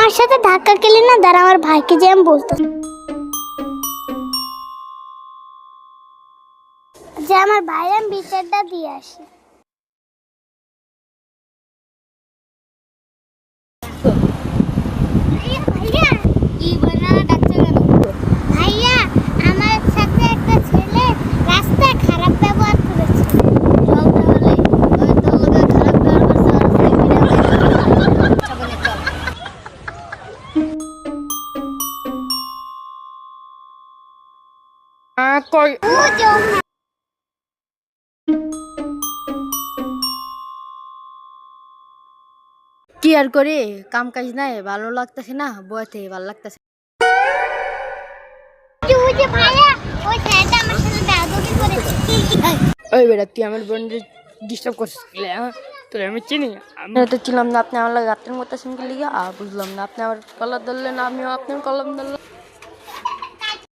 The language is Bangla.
আমার সাথে ধাক্কা খেলি না, দাঁড়া আমার ভাইকে যে আমি বলতেছি যে আমার ভাইয়ের আমি বিচারটা দিয়ে আসি। ভাইয়া, আমার সাথে একটা ছেলে রাস্তায় খারাপ ব্যবহার করেছে। কই কি আর করি, কাম কাজ নাই, ভালো লাগতেছে না, বইতে ভালো লাগতেছে। ভাইয়া, ওই ছেলেটা আমার সাথে বেয়াদবি করেছে। ওই বেটা, তুই আমার বোনকে ডিস্টার্ব করছিস, তোর আমি চিনি? আমি তো ছিলাম না, আপনি আমার লাগে রাতের মতো সিঙ্গেল লিগে বুঝলাম না, আপনি আমার কলার ধরলেন, আমিও আপনার কলম ধরলাম।